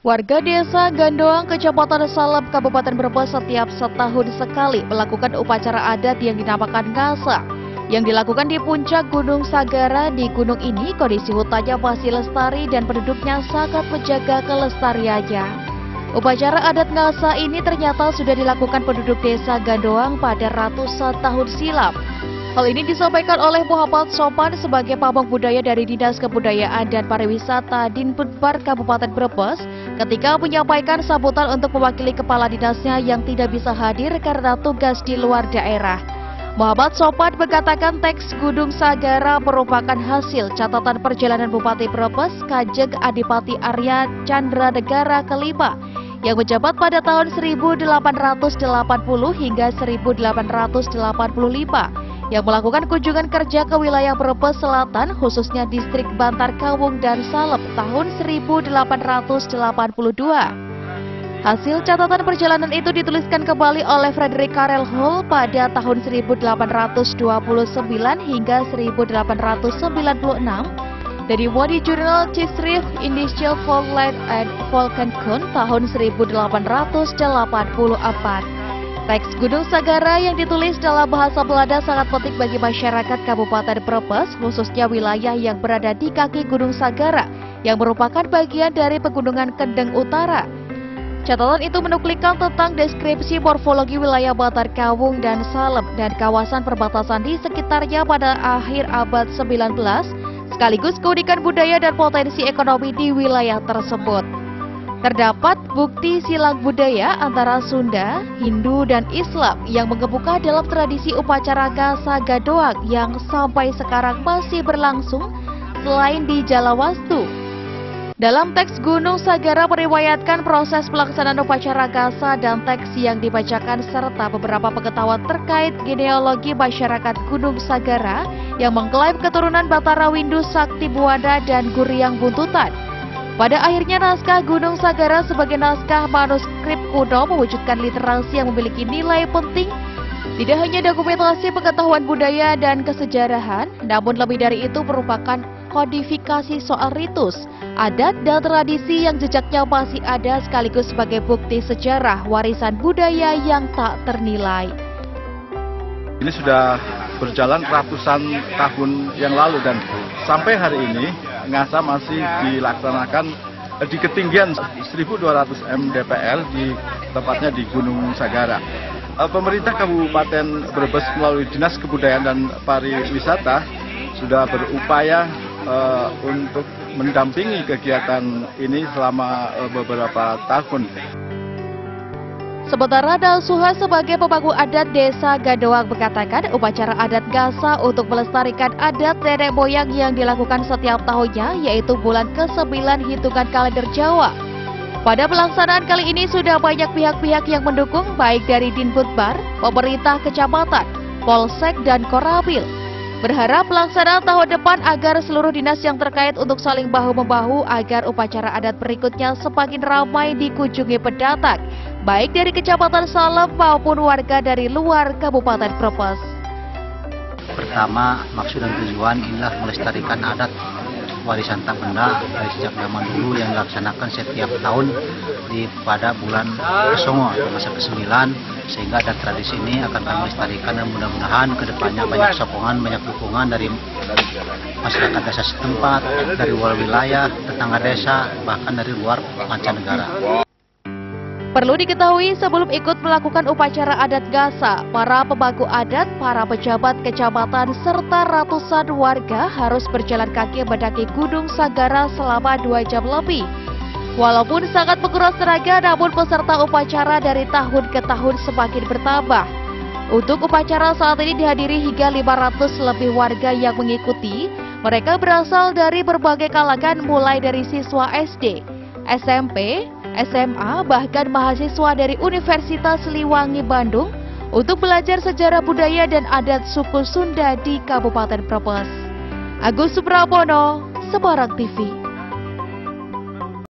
Warga desa Gandoang, Kecamatan Salep, Kabupaten Brebes setiap setahun sekali melakukan upacara adat yang dinamakan Ngasa. Yang dilakukan di puncak Gunung Sagara. Di gunung ini kondisi hutannya masih lestari dan penduduknya sangat menjaga kelestariannya. Upacara adat Ngasa ini ternyata sudah dilakukan penduduk desa Gandoang pada ratusan tahun silam. Hal ini disampaikan oleh Muhammad Sopan sebagai pamong budaya dari Dinas Kebudayaan dan Pariwisata Dinputbar Kabupaten Brebes ketika menyampaikan sambutan untuk mewakili kepala dinasnya yang tidak bisa hadir karena tugas di luar daerah. Muhammad Sopan mengatakan teks Gunung Sagara merupakan hasil catatan perjalanan Bupati Brebes Kanjeng Adipati Arya Chandra Negara kelima yang menjabat pada tahun 1880 hingga 1885 yang melakukan kunjungan kerja ke wilayah Brebes Selatan khususnya distrik Bantar Kawung dan Salep tahun 1882. Hasil catatan perjalanan itu dituliskan kembali oleh Frederick Karel Hall pada tahun 1829 hingga 1896 dari Wadi Jurnal Tischrift Indische Volklied and Volkenkunde tahun 1884. Teks Gunung Sagara yang ditulis dalam bahasa Belanda sangat penting bagi masyarakat Kabupaten Brebes, khususnya wilayah yang berada di kaki Gunung Sagara, yang merupakan bagian dari Pegunungan Kendeng Utara. Catatan itu menuklikan tentang deskripsi morfologi wilayah Bantar Kawung dan Salep dan kawasan perbatasan di sekitarnya pada akhir abad 19, sekaligus keunikan budaya dan potensi ekonomi di wilayah tersebut. Terdapat bukti silang budaya antara Sunda, Hindu, dan Islam yang mengemuka dalam tradisi upacara Ngasa Gandoang yang sampai sekarang masih berlangsung selain di Jalawastu. Dalam teks Gunung Sagara meriwayatkan proses pelaksanaan upacara Ngasa dan teks yang dibacakan serta beberapa pengetahuan terkait genealogi masyarakat Gunung Sagara yang mengklaim keturunan Batara Windu Sakti Buwana dan Guryang Buntutan. Pada akhirnya naskah Gunung Sagara sebagai naskah manuskrip kuno mewujudkan literasi yang memiliki nilai penting. Tidak hanya dokumentasi pengetahuan budaya dan kesejarahan, namun lebih dari itu merupakan kodifikasi soal ritus, adat, dan tradisi yang jejaknya masih ada sekaligus sebagai bukti sejarah warisan budaya yang tak ternilai. Ini sudah berjalan ratusan tahun yang lalu dan sampai hari ini Ngasa masih dilaksanakan di ketinggian 1200 mdpl di tepatnya di Gunung Sagara. Pemerintah Kabupaten Brebes melalui Dinas Kebudayaan dan Pariwisata sudah berupaya untuk mendampingi kegiatan ini selama beberapa tahun. Sementara Dalsuha sebagai pemangku adat desa Gandoang mengatakan upacara adat Ngasa untuk melestarikan adat nenek moyang yang dilakukan setiap tahunnya yaitu bulan ke-9 hitungan kalender Jawa. Pada pelaksanaan kali ini sudah banyak pihak-pihak yang mendukung baik dari Dinputbar, pemerintah kecamatan, Polsek, dan Koramil. Berharap pelaksanaan tahun depan agar seluruh dinas yang terkait untuk saling bahu-membahu agar upacara adat berikutnya semakin ramai dikunjungi pendatang, baik dari Kecamatan Salep maupun warga dari luar Kabupaten Brebes. Pertama, maksud dan tujuan inilah melestarikan adat warisan tak benda dari sejak zaman dulu yang dilaksanakan setiap tahun pada bulan Songo, masa ke-9, sehingga adat tradisi ini akan kami lestarikan dan mudah-mudahan kedepannya banyak sokongan, banyak dukungan dari masyarakat desa setempat, dari luar wilayah, tetangga desa, bahkan dari luar mancanegara. Perlu diketahui sebelum ikut melakukan upacara adat Ngasa, para pemangku adat, para pejabat kecamatan, serta ratusan warga harus berjalan kaki mendaki Gunung Sagara selama 2 jam lebih. Walaupun sangat menguras tenaga, namun peserta upacara dari tahun ke tahun semakin bertambah. Untuk upacara saat ini dihadiri hingga 500 lebih warga yang mengikuti. Mereka berasal dari berbagai kalangan mulai dari siswa SD, SMP, SMA, bahkan mahasiswa dari Universitas Siliwangi Bandung untuk belajar sejarah budaya dan adat suku Sunda di Kabupaten Brebes. Agus Supramono, Semarang TV.